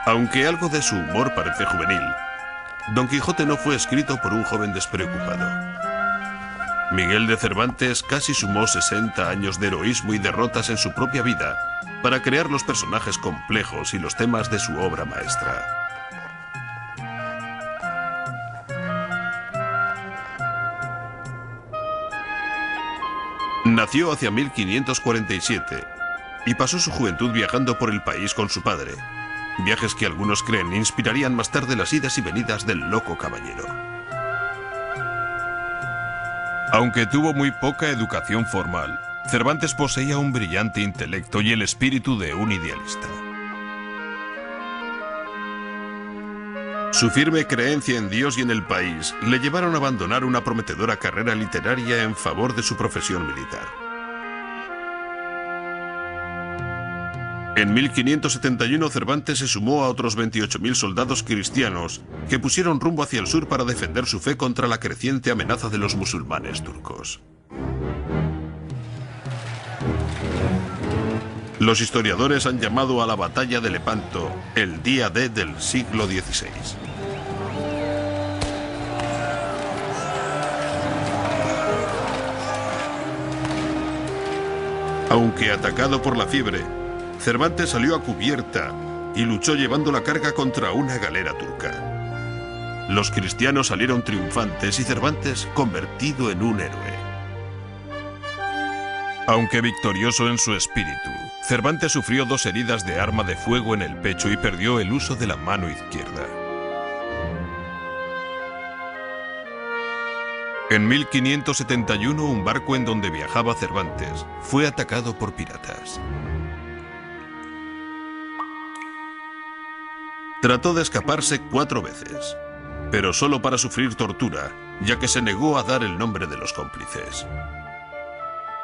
Aunque algo de su humor parece juvenil, Don Quijote no fue escrito por un joven despreocupado. Miguel de Cervantes casi sumó 60 años de heroísmo y derrotas en su propia vida para crear los personajes complejos y los temas de su obra maestra. Nació hacia 1547 y pasó su juventud viajando por el país con su padre, viajes que algunos creen inspirarían más tarde las idas y venidas del loco caballero. Aunque tuvo muy poca educación formal, Cervantes poseía un brillante intelecto y el espíritu de un idealista. Su firme creencia en Dios y en el país le llevaron a abandonar una prometedora carrera literaria en favor de su profesión militar. En 1571 Cervantes se sumó a otros 28.000 soldados cristianos que pusieron rumbo hacia el sur para defender su fe contra la creciente amenaza de los musulmanes turcos. Los historiadores han llamado a la batalla de Lepanto el día D del siglo XVI. Aunque atacado por la fiebre, Cervantes salió a cubierta y luchó llevando la carga contra una galera turca. Los cristianos salieron triunfantes y Cervantes convertido en un héroe. Aunque victorioso en su espíritu, Cervantes sufrió 2 heridas de arma de fuego en el pecho y perdió el uso de la mano izquierda. En 1571, un barco en donde viajaba Cervantes fue atacado por piratas. Trató de escaparse 4 veces, pero solo para sufrir tortura, ya que se negó a dar el nombre de los cómplices.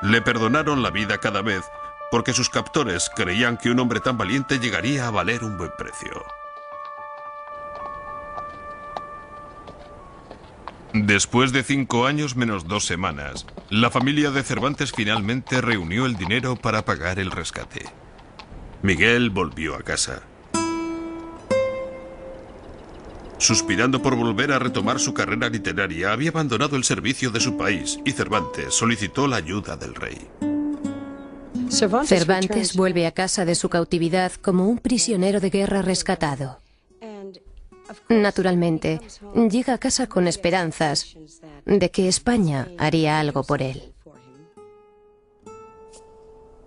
Le perdonaron la vida cada vez porque sus captores creían que un hombre tan valiente llegaría a valer un buen precio. Después de 5 años menos 2 semanas, la familia de Cervantes finalmente reunió el dinero para pagar el rescate. Miguel volvió a casa. Suspirando por volver a retomar su carrera literaria, había abandonado el servicio de su país y Cervantes solicitó la ayuda del rey. Cervantes vuelve a casa de su cautividad como un prisionero de guerra rescatado. Naturalmente, llega a casa con esperanzas de que España haría algo por él.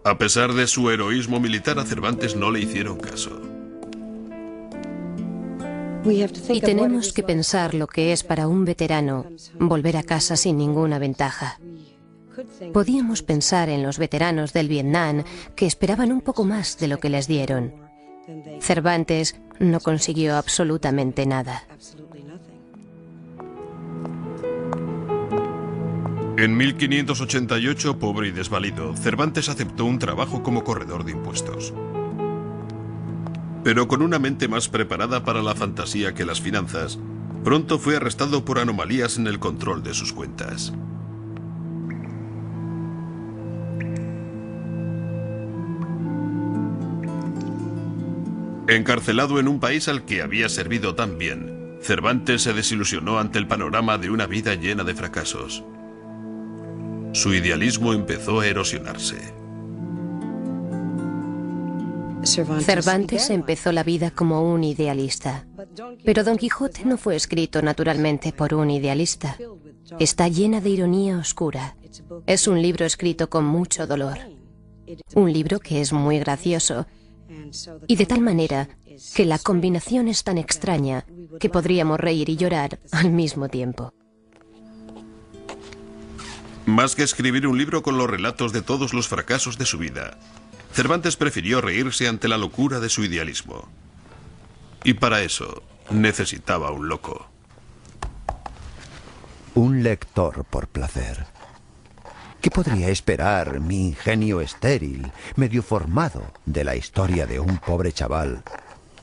A pesar de su heroísmo militar, a Cervantes no le hicieron caso. Y tenemos que pensar lo que es para un veterano volver a casa sin ninguna ventaja. Podíamos pensar en los veteranos del Vietnam que esperaban un poco más de lo que les dieron. Cervantes no consiguió absolutamente nada. En 1588, pobre y desvalido, Cervantes aceptó un trabajo como corredor de impuestos. Pero con una mente más preparada para la fantasía que las finanzas, pronto fue arrestado por anomalías en el control de sus cuentas. Encarcelado en un país al que había servido tan bien, Cervantes se desilusionó ante el panorama de una vida llena de fracasos. Su idealismo empezó a erosionarse. Cervantes empezó la vida como un idealista. Pero Don Quijote no fue escrito naturalmente por un idealista. Está llena de ironía oscura. Es un libro escrito con mucho dolor. Un libro que es muy gracioso. Y de tal manera que la combinación es tan extraña que podríamos reír y llorar al mismo tiempo. Más que escribir un libro con los relatos de todos los fracasos de su vida, Cervantes prefirió reírse ante la locura de su idealismo. Y para eso necesitaba un loco. Un lector por placer. ¿Qué podría esperar mi ingenio estéril, medio formado, de la historia de un pobre chaval,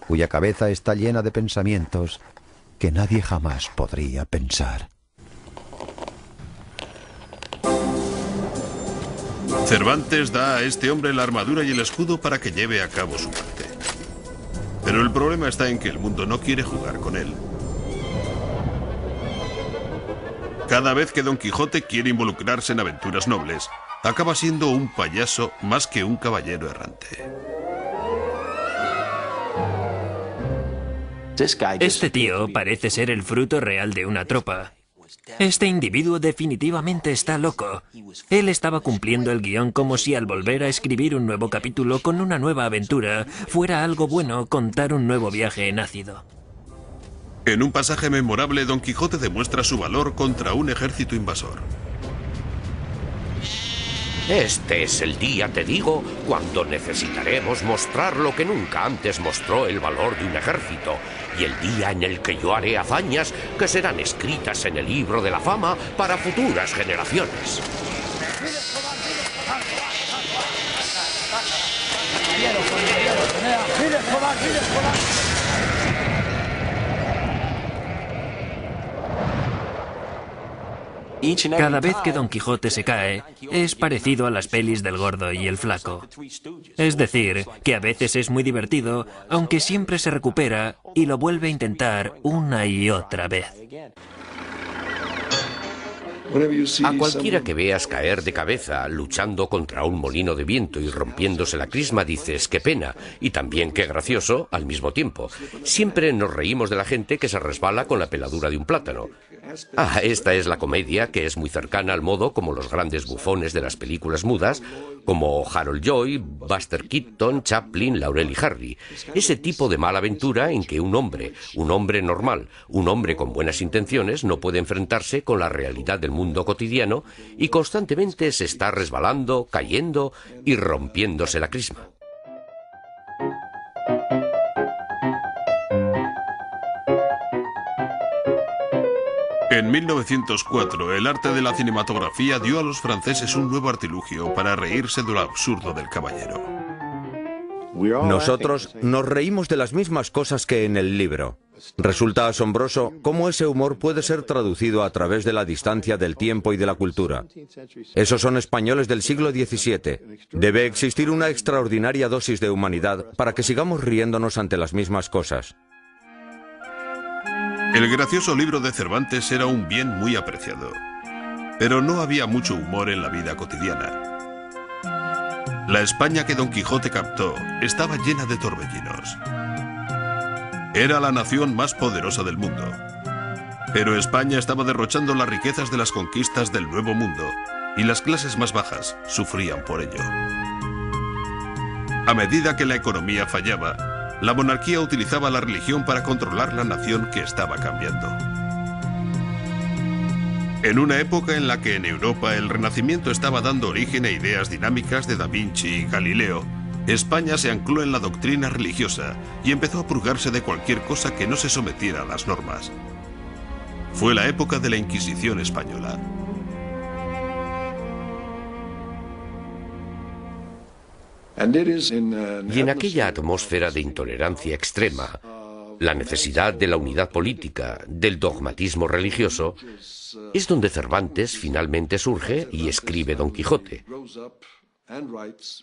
cuya cabeza está llena de pensamientos que nadie jamás podría pensar? Cervantes da a este hombre la armadura y el escudo para que lleve a cabo su parte. Pero el problema está en que el mundo no quiere jugar con él. Cada vez que Don Quijote quiere involucrarse en aventuras nobles, acaba siendo un payaso más que un caballero errante. Este tío parece ser el fruto real de una tropa. Este individuo definitivamente está loco. Él estaba cumpliendo el guión como si al volver a escribir un nuevo capítulo con una nueva aventura fuera algo bueno contar un nuevo viaje en ácido. En un pasaje memorable, Don Quijote demuestra su valor contra un ejército invasor. Este es el día, te digo, cuando necesitaremos mostrar lo que nunca antes mostró el valor de un ejército, y el día en el que yo haré hazañas que serán escritas en el libro de la fama para futuras generaciones. Cada vez que Don Quijote se cae, es parecido a las pelis del Gordo y el Flaco. Es decir, que a veces es muy divertido, aunque siempre se recupera y lo vuelve a intentar una y otra vez. A cualquiera que veas caer de cabeza luchando contra un molino de viento y rompiéndose la crisma dices qué pena y también qué gracioso al mismo tiempo. Siempre nos reímos de la gente que se resbala con la peladura de un plátano. Esta es la comedia que es muy cercana al modo como los grandes bufones de las películas mudas, como Harold Lloyd, Buster Keaton, Chaplin, Laurel y Hardy. Ese tipo de mala aventura en que un hombre normal, un hombre con buenas intenciones no puede enfrentarse con la realidad del mundo cotidiano y constantemente se está resbalando, cayendo y rompiéndose la crisma. En 1904, el arte de la cinematografía dio a los franceses un nuevo artilugio para reírse de lo absurdo del caballero. Nosotros nos reímos de las mismas cosas que en el libro. Resulta asombroso cómo ese humor puede ser traducido a través de la distancia del tiempo y de la cultura. Esos son españoles del siglo XVII. Debe existir una extraordinaria dosis de humanidad para que sigamos riéndonos ante las mismas cosas. El gracioso libro de Cervantes era un bien muy apreciado, pero no había mucho humor en la vida cotidiana. La España que Don Quijote captó estaba llena de torbellinos. Era la nación más poderosa del mundo, pero España estaba derrochando las riquezas de las conquistas del Nuevo Mundo y las clases más bajas sufrían por ello. A medida que la economía fallaba, la monarquía utilizaba la religión para controlar la nación que estaba cambiando. En una época en la que en Europa el Renacimiento estaba dando origen a ideas dinámicas de Da Vinci y Galileo, España se ancló en la doctrina religiosa y empezó a purgarse de cualquier cosa que no se sometiera a las normas. Fue la época de la Inquisición española. Y en aquella atmósfera de intolerancia extrema, la necesidad de la unidad política, del dogmatismo religioso, es donde Cervantes finalmente surge y escribe Don Quijote,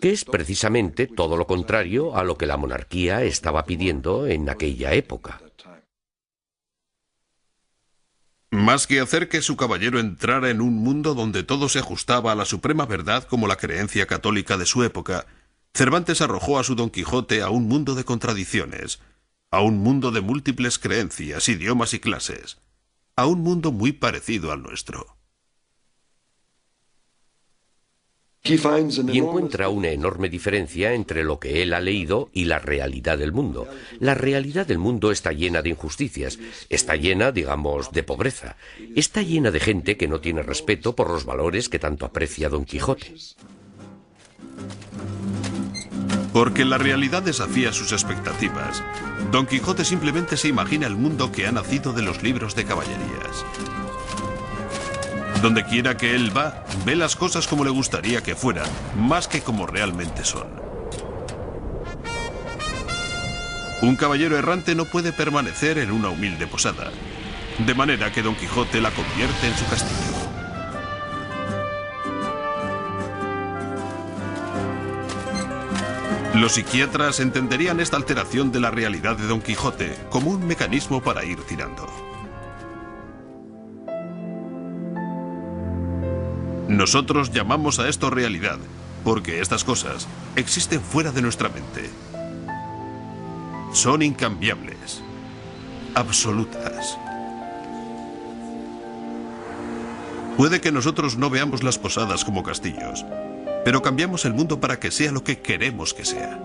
que es precisamente todo lo contrario a lo que la monarquía estaba pidiendo en aquella época. Más que hacer que su caballero entrara en un mundo donde todo se ajustaba a la suprema verdad como la creencia católica de su época, Cervantes arrojó a su Don Quijote a un mundo de contradicciones, a un mundo de múltiples creencias, idiomas y clases, a un mundo muy parecido al nuestro. Y encuentra una enorme diferencia entre lo que él ha leído y la realidad del mundo. La realidad del mundo está llena de injusticias, está llena, digamos, de pobreza, está llena de gente que no tiene respeto por los valores que tanto aprecia Don Quijote. Porque la realidad desafía sus expectativas, Don Quijote simplemente se imagina el mundo que ha nacido de los libros de caballerías. Donde quiera que él va, ve las cosas como le gustaría que fueran, más que como realmente son. Un caballero errante no puede permanecer en una humilde posada, de manera que Don Quijote la convierte en su castillo. Los psiquiatras entenderían esta alteración de la realidad de Don Quijote como un mecanismo para ir tirando. Nosotros llamamos a esto realidad, porque estas cosas existen fuera de nuestra mente. Son incambiables, absolutas. Puede que nosotros no veamos las posadas como castillos, pero cambiamos el mundo para que sea lo que queremos que sea.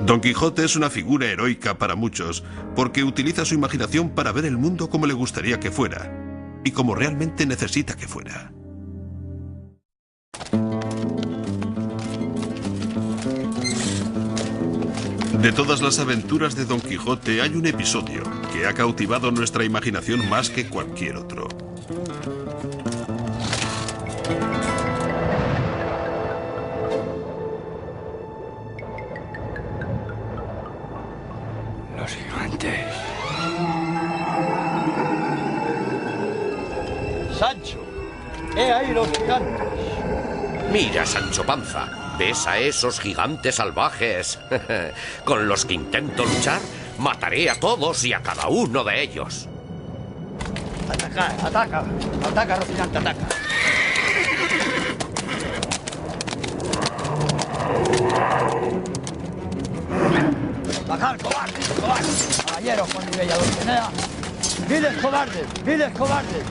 Don Quijote es una figura heroica para muchos, porque utiliza su imaginación para ver el mundo como le gustaría que fuera, y como realmente necesita que fuera. De todas las aventuras de Don Quijote hay un episodio que ha cautivado nuestra imaginación más que cualquier otro. Los gigantes. Sancho, he ahí los gigantes. Mira, Sancho Panza, ¿ves a esos gigantes salvajes? Con los que intento luchar, mataré a todos y a cada uno de ellos. Ataca, ataca, ataca, Rocinante, ataca. Bajad, cobardes, cobardes. Caballeros, Juan y Bella Dulcinea. Viles cobardes, viles cobardes.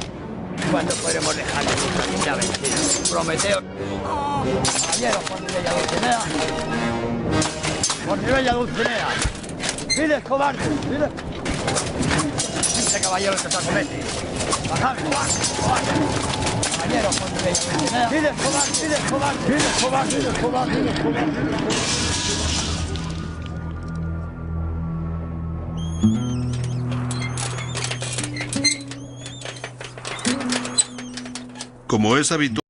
¿Cuándo podremos dejar de nuestra vencido? Prometeo. Caballeros, Juan y Bella Dulcinea. Juan y Bella Dulcinea. Viles cobardes, viles. Este caballero que se acomete. Bajad, cobardes, cobardes. Caballeros, Juan y Bella Dulcinea. Viles cobardes, viles cobardes, viles cobardes, viles cobardes, viles cobardes. Como es habitual,